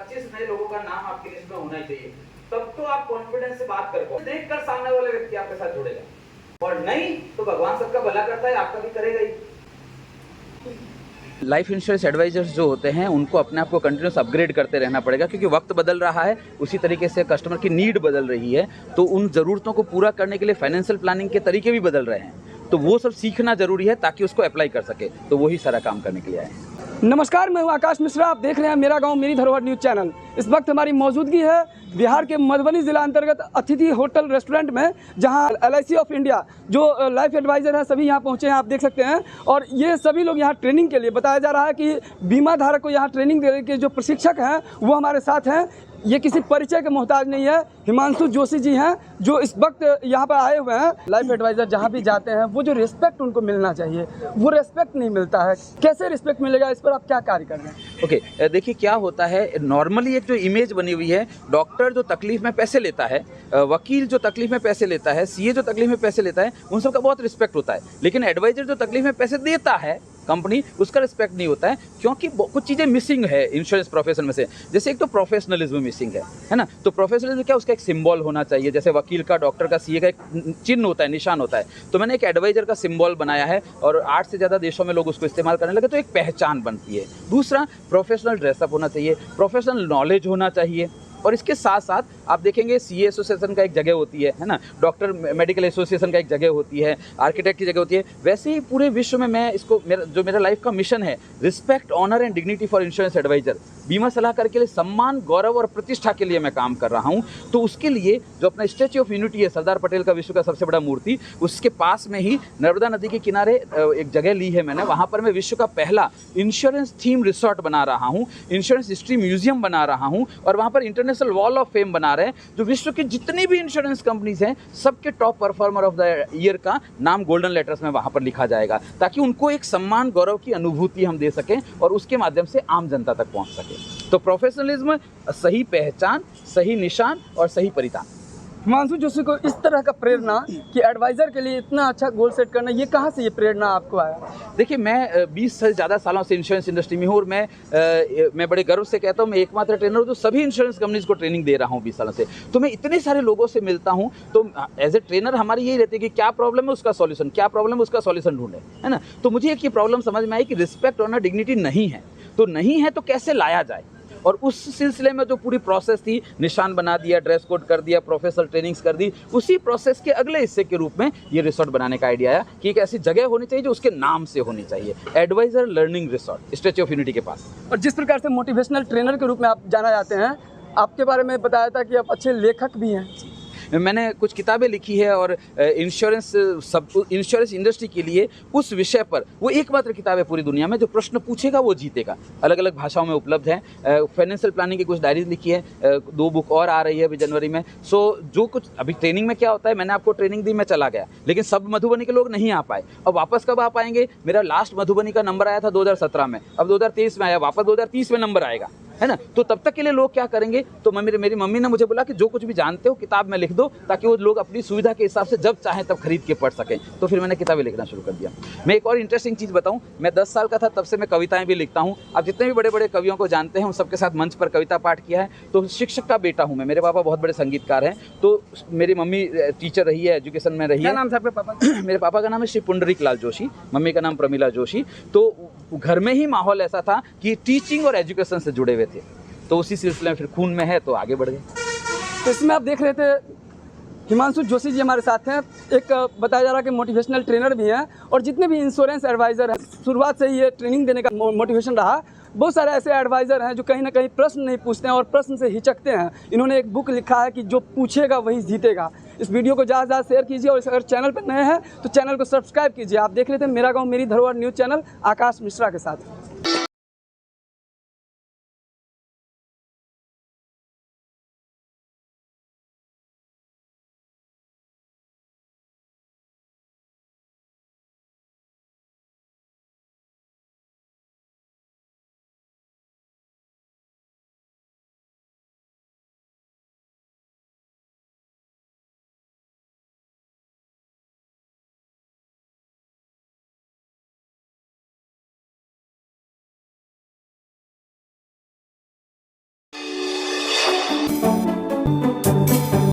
25 नए लोगों का नाम आपकी लिस्ट में होना ही चाहिए, तब तो आप कॉन्फिडेंस से बात कर पाओ। देखकर सामने वाले व्यक्ति आपके साथ जुड़ेगा, और नहीं तो भगवान सबका भला करता है, आपका भी करेगा ही। लाइफ इंश्योरेंस एडवाइजर्स जो होते हैं उनको अपने आप को कंटिन्यूस अपग्रेड करते रहना पड़ेगा, क्योंकि वक्त बदल रहा है, उसी तरीके से कस्टमर की नीड बदल रही है, तो उन ज़रूरतों को पूरा करने के लिए फाइनेंशियल प्लानिंग के तरीके भी बदल रहे हैं, तो वो सब सीखना ज़रूरी है ताकि उसको अप्लाई कर सके। तो वही सारा काम करने के लिए आए हैं। नमस्कार, मैं हूं आकाश मिश्रा, आप देख रहे हैं मेरा गांव मेरी धरोहर न्यूज़ चैनल। इस वक्त हमारी मौजूदगी है बिहार के मधुबनी ज़िला अंतर्गत अतिथि होटल रेस्टोरेंट में, जहां LIC ऑफ इंडिया जो लाइफ एडवाइज़र हैं सभी यहां पहुंचे हैं, आप देख सकते हैं। और ये सभी लोग यहां ट्रेनिंग के लिए, बताया जा रहा है कि बीमा धारक को यहां ट्रेनिंग देने के जो प्रशिक्षक हैं वो हमारे साथ हैं। ये किसी परिचय के मोहताज नहीं है, हिमांशु जोशी जी हैं जो इस वक्त यहाँ पर आए हुए हैं। लाइफ एडवाइज़र जहाँ भी जाते हैं वो जो रिस्पेक्ट उनको मिलना चाहिए वो रिस्पेक्ट नहीं मिलता है, कैसे रिस्पेक्ट मिलेगा, इस पर आप क्या कार्य कर रहे हैं? ओके, देखिए क्या होता है, नॉर्मली एक जो इमेज बनी हुई है, डॉक्टर जो तकलीफ में पैसे लेता है, वकील जो तकलीफ में पैसे लेता है, CA जो तकलीफ में पैसे लेता है, उन सबका बहुत रिस्पेक्ट होता है। लेकिन एडवाइजर जो तकलीफ में पैसे देता है कंपनी, उसका रिस्पेक्ट नहीं होता है, क्योंकि कुछ चीज़ें मिसिंग है इंश्योरेंस प्रोफेशन में से। जैसे एक तो प्रोफेशनलिज्म मिसिंग है ना। तो प्रोफेशनलिज्म क्या, उसका एक सिंबल होना चाहिए, जैसे वकील का, डॉक्टर का, CA का एक चिन्ह होता है, निशान होता है। तो मैंने एक एडवाइजर का सिंबल बनाया है और 8 से ज़्यादा देशों में लोग उसको इस्तेमाल करने लगे, तो एक पहचान बनती है। दूसरा, प्रोफेशनल ड्रेसअप होना चाहिए, प्रोफेशनल नॉलेज होना चाहिए, और इसके साथ साथ आप देखेंगे CA एसोसिएशन का एक जगह होती है ना, डॉक्टर मेडिकल एसोसिएशन का एक जगह होती है, आर्किटेक्ट की जगह होती है। वैसे ही पूरे विश्व में मैं इसको, मेरा लाइफ का मिशन है, respect, honour and dignity for insurance advisor. बीमा सलाहकार के लिए सम्मान, गौरव और प्रतिष्ठा के लिए मैं काम कर रहा हूं। तो उसके लिए जो अपना स्टैच्यू ऑफ यूनिटी है, सरदार पटेल का विश्व का सबसे बड़ा मूर्ति, उसके पास में ही नर्मदा नदी के किनारे एक जगह ली है मैंने। वहाँ पर मैं विश्व का पहला इंश्योरेंस थीम रिसोर्ट बना रहा हूँ, इंश्योरेंस हिस्ट्री म्यूजियम बना रहा हूँ, और वहाँ पर इंटरनेशनल वॉल ऑफ फेम बना रहे हैं, जो विश्व की जितनी भी इंश्योरेंस कंपनीज हैं सबके top performer of the year का नाम गोल्डन लेटर्स में वहाँ पर लिखा जाएगा, ताकि उनको एक सम्मान, गौरव की अनुभूति हम दे सकें और उसके माध्यम से आम जनता तक पहुँच सके। तो प्रोफेशनलिज्म, सही पहचान, सही निशान और सही परिधान। हिमांशु जोशी को इस तरह का प्रेरणा कि एडवाइज़र के लिए इतना अच्छा गोल सेट करना, ये कहाँ से ये प्रेरणा आपको आया? देखिए, मैं 20 से ज़्यादा सालों से इंश्योरेंस इंडस्ट्री में हूँ, और मैं बड़े गर्व से कहता हूँ मैं एकमात्र ट्रेनर हूँ जो सभी इंश्योरेंस कंपनीज को ट्रेनिंग दे रहा हूँ 20 सालों से। तो मैं इतने सारे लोगों से मिलता हूँ, तो एज ए ट्रेनर हमारी यही रहती है कि क्या प्रॉब्लम है उसका सॉल्यूशन, क्या प्रॉब्लम है उसका सॉल्यूशन ढूंढे, है ना। तो मुझे एक ये प्रॉब्लम समझ में आई कि रिस्पेक्ट, ऑनर, डिग्निटी नहीं है, तो नहीं है तो कैसे लाया जाए। और उस सिलसिले में जो पूरी प्रोसेस थी, निशान बना दिया, ड्रेस कोड कर दिया, प्रोफेशनल ट्रेनिंग्स कर दी, उसी प्रोसेस के अगले हिस्से के रूप में ये रिसोर्ट बनाने का आइडिया आया कि एक ऐसी जगह होनी चाहिए जो उसके नाम से होनी चाहिए, advisor learning resort, statue of unity के पास। और जिस प्रकार से मोटिवेशनल ट्रेनर के रूप में आप जाना जाते हैं, आपके बारे में बताया था कि आप अच्छे लेखक भी हैं। मैंने कुछ किताबें लिखी है, और इंश्योरेंस इंडस्ट्री के लिए उस विषय पर वो एकमात्र किताब है पूरी दुनिया में, जो प्रश्न पूछेगा वो जीतेगा। अलग अलग भाषाओं में उपलब्ध है। फाइनेंशियल प्लानिंग की कुछ डायरीज लिखी है, 2 बुक और आ रही है अभी जनवरी में। सो जो कुछ अभी ट्रेनिंग में क्या होता है, मैंने आपको ट्रेनिंग दी, मैं चला गया, लेकिन सब मधुबनी के लोग नहीं आ पाए। अब वापस कब आ पाएंगे? मेरा लास्ट मधुबनी का नंबर आया था 2017 में, अब 2023 में आया, वापस 2030 में नंबर आएगा, है ना। तो तब तक के लिए लोग क्या करेंगे? तो मेरी मम्मी ने मुझे बोला कि जो कुछ भी जानते हो किताब में लिख दो, ताकि वो लोग अपनी सुविधा के हिसाब से जब चाहें तब खरीद के पढ़ सकें। तो फिर मैंने किताबें लिखना शुरू कर दिया। मैं एक और इंटरेस्टिंग चीज़ बताऊं, मैं 10 साल का था तब से मैं कविताएं भी लिखता हूं। आप जितने भी बड़े बड़े कवियों को जानते हैं उन सबके साथ मंच पर कविता पाठ किया है। तो शिक्षक का बेटा हूँ मैं, मेरे पापा बहुत बड़े संगीतकार हैं, तो मेरी मम्मी टीचर रही है, एजुकेशन में रही है। क्या नाम था आपके पापा? मेरे पापा का नाम है श्री पुंडरीक लाल जोशी, मम्मी का नाम प्रमिला जोशी। तो घर में ही माहौल ऐसा था कि टीचिंग और एजुकेशन से जुड़े हुए थे, तो उसी सिलसिले में फिर खून में है तो आगे बढ़ गए। तो इसमें आप देख रहे थे हिमांशु जोशी जी हमारे साथ हैं, एक बताया जा रहा है कि मोटिवेशनल ट्रेनर भी हैं, और जितने भी इंश्योरेंस एडवाइज़र हैं, शुरुआत से ही ये ट्रेनिंग देने का मोटिवेशन रहा। बहुत सारे ऐसे एडवाइज़र हैं जो कहीं ना कहीं प्रश्न नहीं पूछते हैं और प्रश्न से हिचकते हैं। इन्होंने एक बुक लिखा है कि जो पूछेगा वही जीतेगा। इस वीडियो को ज़्यादा से ज़्यादा शेयर कीजिए, और अगर चैनल पर नए हैं तो चैनल को सब्सक्राइब कीजिए। आप देख रहे थे मेरा गाँव मेरी धरोहर न्यूज़ चैनल, आकाश मिश्रा के साथ।